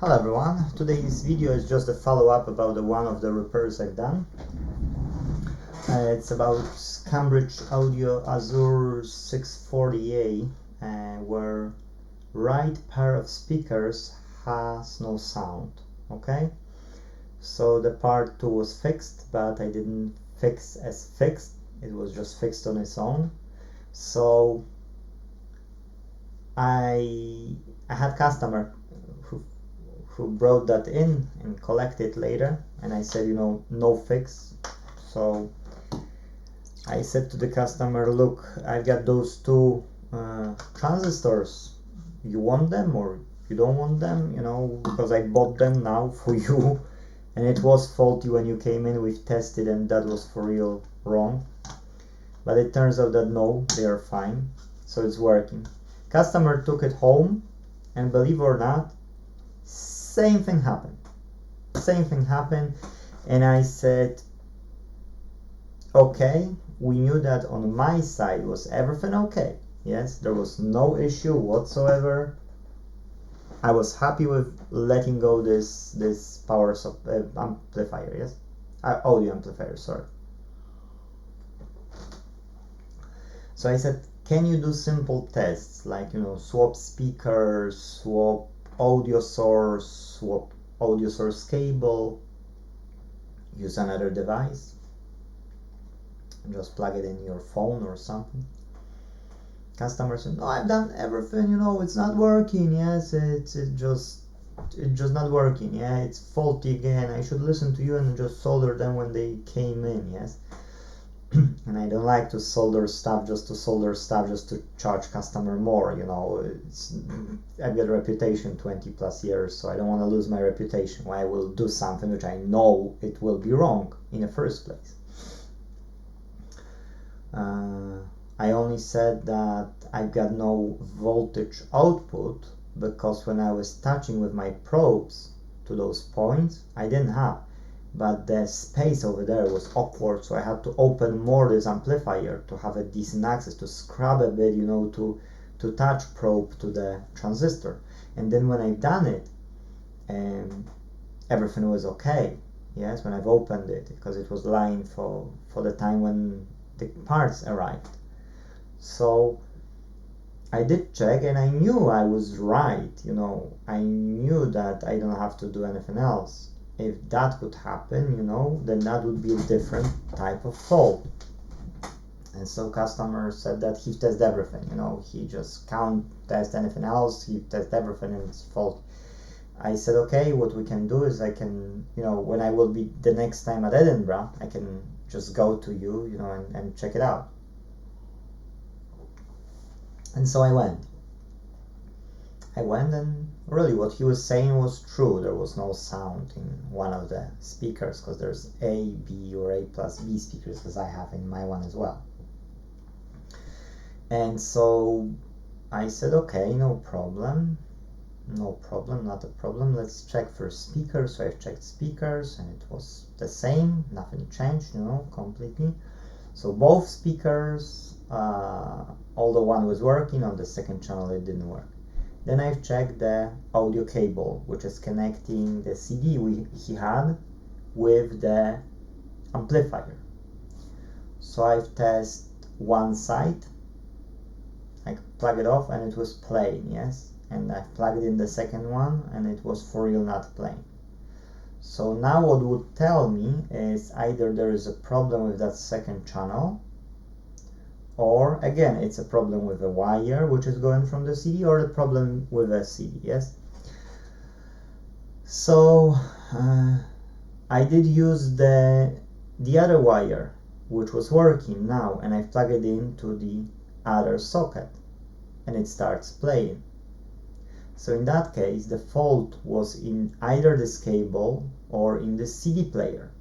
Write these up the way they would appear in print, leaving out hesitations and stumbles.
Hello everyone, today's video is just a follow-up about one of the repairs I've done. It's about Cambridge Audio Azure640A where right pair of speakers has no sound. Okay, so the part 2 was fixed, but I didn't fix as fixed, it was just fixed on its own. So I had customer who brought that in and collected later, and I said, no fix. So I said to the customer, look, I've got those two transistors, you want them or you don't want them, because I bought them now for you and it was faulty when you came in. We've tested and that was for real wrong, but it turns out that no, they are fine, so it's working. Customer took it home and believe it or not, same thing happened, and I said, okay, we knew that on my side was everything okay. Yes, there was no issue whatsoever. I was happy with letting go this power amplifier, yes, audio amplifier, sorry. So I said, can you do simple tests like swap speakers, swap audio source, swap audio source cable, use another device, and just plug it in your phone or something. Customer said, no, I've done everything, it's not working. Yes, it's just not working. Yeah, it's faulty again. I should listen to you and just solder them when they came in. Yes. And I don't like to solder stuff just to charge customer more. I've got a reputation 20 plus years, so I don't want to lose my reputation. Why I will do something which I know it will be wrong in the first place. I only said that I've got no voltage output because when I was touching with my probes to those points, I didn't have. But the space over there was awkward, so I had to open more this amplifier to have a decent access, to scrub a bit, to touch probe to the transistor. And then when I've done it, everything was okay. Yes, when I've opened it, because it was lying for the time when the parts arrived. So I did check and I knew I was right. I knew that I don't have to do anything else. If that would happen, then that would be a different type of fault. And so customer said that he tested everything, he just can't test anything else, he tested everything and it's fault. I said, okay, what we can do is I can, when I will be the next time at Edinburgh, I can just go to you, and check it out. And so I went and really what he was saying was true. There was no sound in one of the speakers because there's A, B, or A plus B speakers, as I have in my one as well. And so I said, okay, not a problem, let's check for speakers. So I've checked speakers and it was the same, nothing changed, completely. So both speakers, although one was working, on the second channel it didn't work. Then I've checked the audio cable, which is connecting the CD he had with the amplifier. So I've tested one side, I plugged it off and it was playing, yes. And I plugged in the second one and it was for real not playing. So now what would tell me is either there is a problem with that second channel, or again it's a problem with a wire which is going from the CD, or the problem with a CD, yes. So I did use the other wire which was working now, and I plug it into the other socket and it starts playing. So in that case the fault was in either this cable or in the CD player.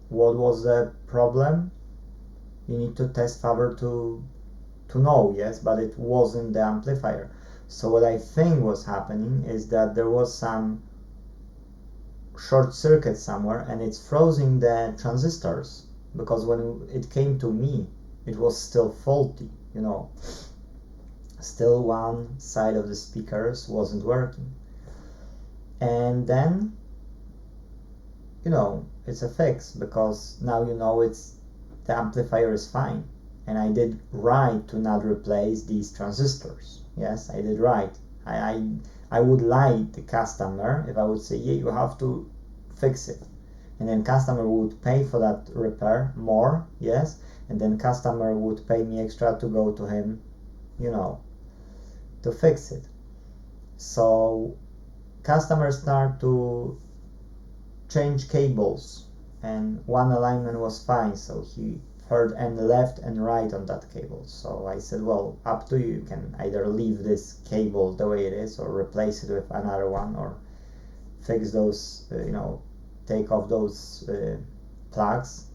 What was the problem? You need to test further to know, yes, but it wasn't the amplifier. So what I think was happening is that there was some short circuit somewhere and it's frozen the transistors, because when it came to me it was still faulty, still one side of the speakers wasn't working. and then it's a fix, because now it's the amplifier is fine, and I did right to not replace these transistors. Yes, I did right. I would lie the customer if I would say, yeah, you have to fix it, and then customer would pay for that repair more. Yes, and then customer would pay me extra to go to him, to fix it. So customers start to change cables, and one alignment was fine, so he heard and left and right on that cable. So I said, well, up to you. You can either leave this cable the way it is, or replace it with another one, or fix those, take off those plugs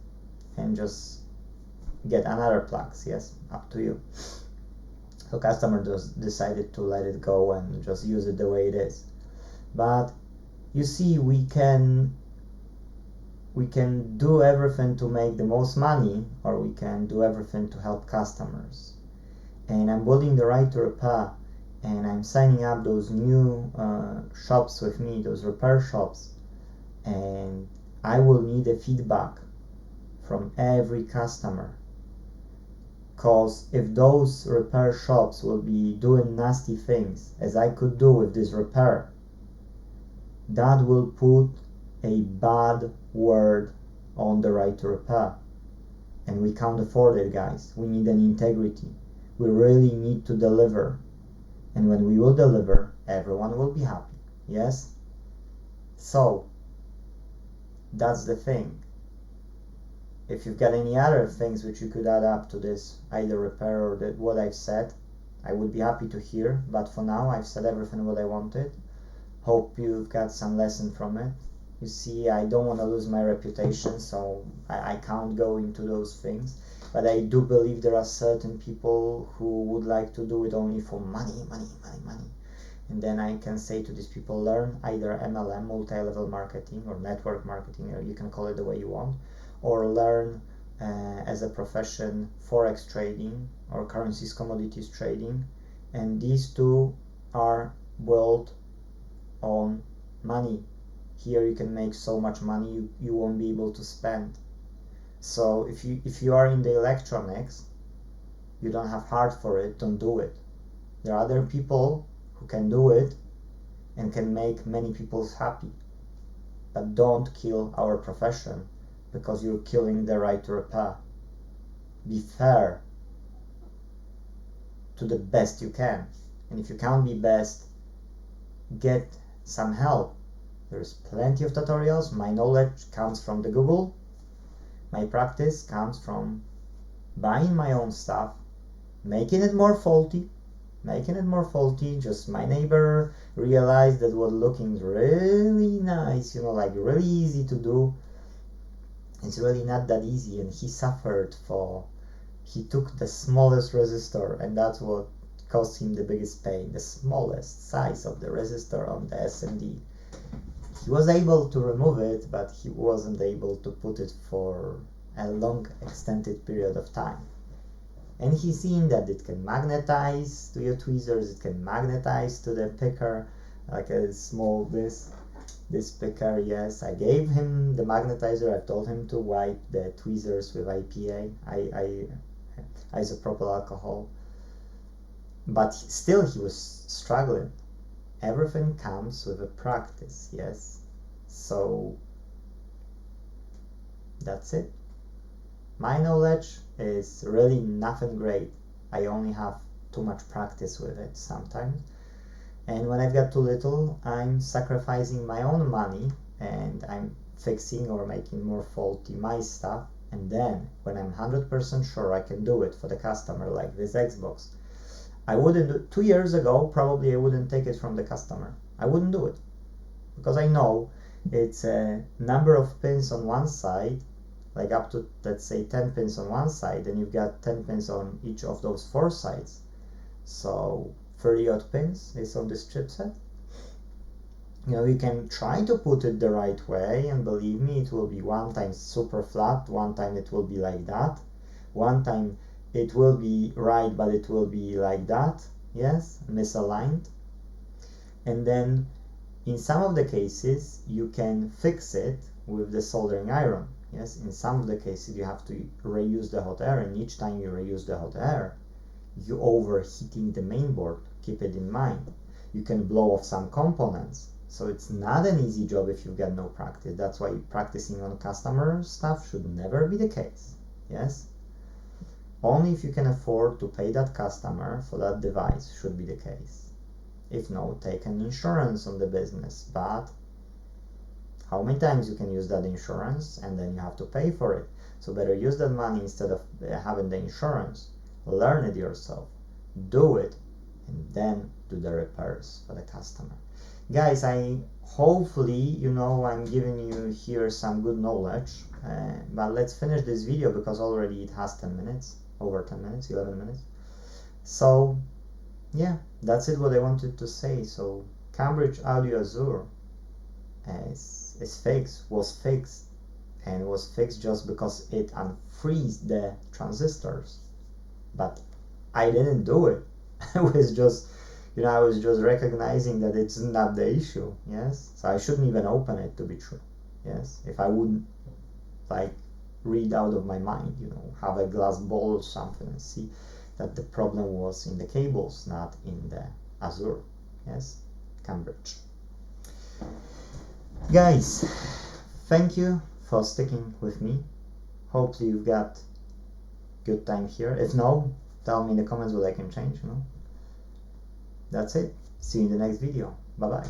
and just get another plugs. Yes, up to you. So customer just decided to let it go and just use it the way it is. But you see, we can do everything to make the most money, or we can do everything to help customers. And I'm building the right to repair, and I'm signing up those new shops with me, those repair shops, and I will need a feedback from every customer. Because if those repair shops will be doing nasty things, as I could do with this repair, that will put a bad word on the right to repair. And we can't afford it, guys. We need an integrity. We really need to deliver. And when we will deliver, everyone will be happy. Yes? So, that's the thing. If you've got any other things which you could add up to this, either repair or what I've said, I would be happy to hear. But for now, I've said everything what I wanted. Hope you've got some lesson from it. You see, I don't want to lose my reputation, so I can't go into those things. But I do believe there are certain people who would like to do it only for money. And then I can say to these people, learn either MLM, multi-level marketing, or network marketing, or you can call it the way you want, or learn as a profession forex trading or currencies, commodities trading. And these two are built on money. Here you can make so much money you won't be able to spend. So if you are in the electronics, you don't have heart for it, don't do it. There are other people who can do it and can make many people happy. But don't kill our profession, because you're killing the right to repair. Be fair to the best you can. And if you can't be best, get some help. There's plenty of tutorials. My knowledge comes from the Google. My practice comes from buying my own stuff, making it more faulty. Just my neighbor realized that was looking really nice, like really easy to do. It's really not that easy, and he suffered he took the smallest resistor, and that's what caused him the biggest pain, the smallest size of the resistor on the SMD. He was able to remove it, but he wasn't able to put it for a long extended period of time. And he's seen that it can magnetize to your tweezers, it can magnetize to the picker, like a small this picker. Yes, I gave him the magnetizer. I told him to wipe the tweezers with IPA, isopropyl alcohol. But still he was struggling. Everything comes with a practice, yes? So that's it. My knowledge is really nothing great. I only have too much practice with it sometimes. And when I've got too little, I'm sacrificing my own money and I'm fixing or making more faulty my stuff. And then when I'm 100% sure I can do it for the customer, like this Xbox, I wouldn't do 2 years ago, probably I wouldn't take it from the customer. I wouldn't do it, because I know it's a number of pins on one side, like up to, let's say, 10 pins on one side, and you've got 10 pins on each of those 4 sides. So 30 odd pins is on this chipset. You can try to put it the right way, and believe me, it will be one time super flat, one time it will be like that, one time it will be right, but it will be like that, yes, misaligned. And then in some of the cases you can fix it with the soldering iron. Yes, in some of the cases you have to reuse the hot air, and each time you reuse the hot air, you overheating the main board. Keep it in mind. You can blow off some components, so it's not an easy job if you've got no practice. That's why practicing on customer stuff should never be the case. Yes, only if you can afford to pay that customer for that device should be the case. If not, take an insurance on the business, but how many times you can use that insurance and then you have to pay for it? So better use that money instead of having the insurance. Learn it yourself, do it, and then do the repairs for the customer. Guys, I hopefully I'm giving you here some good knowledge, but let's finish this video because already it has 10 minutes, over 10 minutes, 11 minutes. So yeah, that's it what I wanted to say. So Cambridge Audio Azure was fixed, and it was fixed just because it unfreezed the transistors, but I didn't do it. I was just recognizing that it's not the issue. Yes, so I shouldn't even open it, to be true. Yes, if I wouldn't read out of my mind, have a glass bowl or something and see that the problem was in the cables, not in the Azure. Yes, Cambridge. Guys, thank you for sticking with me. Hopefully you've got good time here. If no, tell me in the comments what I can change. That's it. See you in the next video. Bye bye.